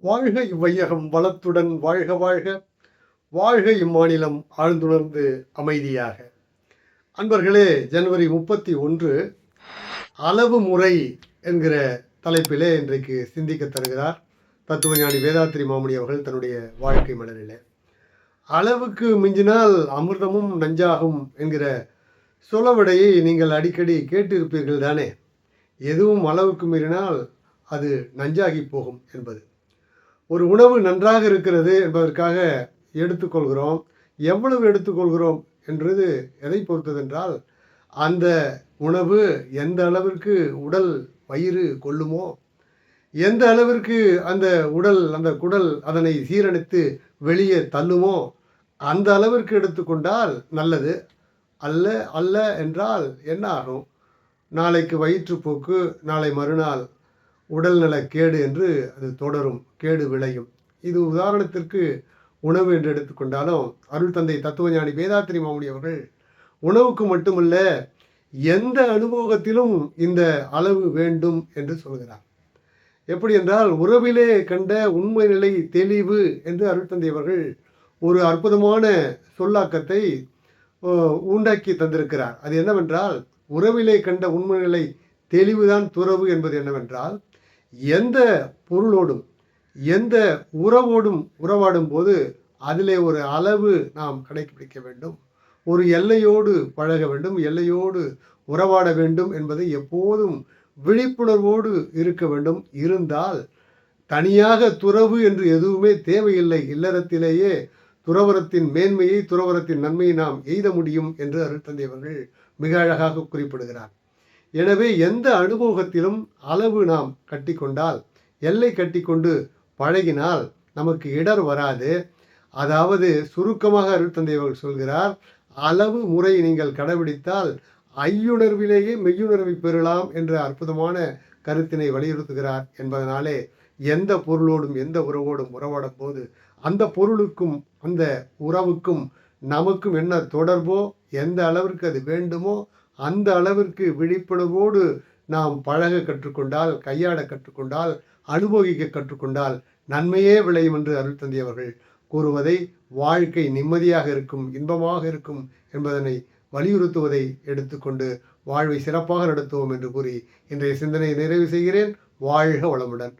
வாழ்க இவ்வையகம் வளத்துடன் வாழ்க வாழ்க. வாழ்க இம்மாநிலம் ஆழ்ந்துணர்ந்து அமைதியாக. அன்பர்களே, ஜனவரி 31 அளவு முறை என்கிற தலைப்பிலே இன்றைக்கு சிந்திக்க தருகிறார் தத்துவஞானி வேதாத்திரி மாமுனி அவர்கள் தன்னுடைய வாழ்க்கை மலரிலே. அளவுக்கு மிஞ்சினால் அமிர்தமும் நஞ்சாகும் என்கிற சொலவடையை நீங்கள் அடிக்கடி கேட்டிருப்பீர்கள் தானே. எதுவும் அளவுக்கு மீறினால் அது நஞ்சாகி போகும் என்பது. ஒரு உணவு நன்றாக இருக்கிறது என்பதற்காக எடுத்துக்கொள்கிறோம். எவ்வளவு எடுத்துக்கொள்கிறோம் என்றது எதை பொறுத்ததென்றால், அந்த உணவு எந்த அளவிற்கு உடல் வயிறு கொள்ளுமோ, எந்த அளவிற்கு அந்த குடல் அதனை சீரணித்து வெளியே தள்ளுமோ, அந்த அளவிற்கு எடுத்துக்கொண்டால் நல்லது. அல்ல அல்ல என்றால் என்ன ஆகும்? நாளைக்கு வயிற்றுப்போக்கு, நாளை மறுநாள் உடல்நல கேடு என்று அது தொடரும், கேடு விளையும். இது உதாரணத்திற்கு உணவு என்று எடுத்துக்கொண்டாலும், அருள் தந்தை தத்துவஞானி வேதாத்திரி மாமுனி அவர்கள் உணவுக்கு மட்டுமல்ல, எந்த அனுபவத்திலும் இந்த அளவு வேண்டும் என்று சொல்கிறார். எப்படி என்றால், உறவிலே கண்ட உண்மை நிலை தெளிவு என்று அருள் தந்தை அவர்கள் ஒரு அற்புதமான சொல்லாக்கத்தை உண்டாக்கி தந்திருக்கிறார். அது என்னவென்றால், உறவிலே கண்ட உண்மை நிலை தெளிவுதான் துறவு என்பது என்னவென்றால், எந்த பொருளோடும் எந்த உறவோடும் உறவாடும் போது அதிலே ஒரு அளவு நாம் கடைபிடிக்க வேண்டும். ஒரு எல்லையோடு பழக வேண்டும், எல்லையோடு உறவாட வேண்டும் என்பதை எப்போதும் விழிப்புணர்வோடு இருக்க வேண்டும். இருந்தால் தனியாக துறவு என்று எதுவுமே தேவையில்லை. இல்லறத்திலேயே துறவரத்தின் மேன்மையை, துறவரத்தின் நன்மையை நாம் எய்த முடியும் என்று அருட்தந்தை அவர்கள் மிக அழகாக குறிப்பிடுகிறார். எனவே எந்த அனுபவத்திலும் அளவு நாம் கட்டி கொண்டால், எல்லை கட்டி கொண்டு பழகினால் நமக்கு இடர் வராது. அதாவது சுருக்கமாக அருட்தந்தை அவர்கள் சொல்கிறார், அளவு முறை நீங்கள் கடைபிடித்தால் ஐயுணர்விலேயே மெய்யுணர்வை பெறலாம் என்ற அற்புதமான கருத்தினை வலியுறுத்துகிறார். என்பதனாலே எந்த பொருளோடும் எந்த உறவோடும் உறவாடும் போது அந்த பொருளுக்கும் அந்த உறவுக்கும் நமக்கும் என்ன தொடர்போ, எந்த அளவிற்கு அது வேண்டுமோ அந்த அளவிற்கு விழிப்புணர்வோடு நாம் பழக கற்றுக்கொண்டால், கையாட கற்றுக்கொண்டால், அனுபவிக்க கற்றுக்கொண்டால் நன்மையே விளையும் என்று அருள் தந்தை அவர்கள் கூறுவதை, வாழ்க்கை நிம்மதியாக இருக்கும், இன்பமாக இருக்கும் என்பதனை வலியுறுத்துவதை எடுத்துக்கொண்டு வாழ்வை சிறப்பாக நடத்துவோம் என்று கூறி இன்றைய சிந்தனையை நிறைவு செய்கிறேன். வாழ்க வளமுடன்.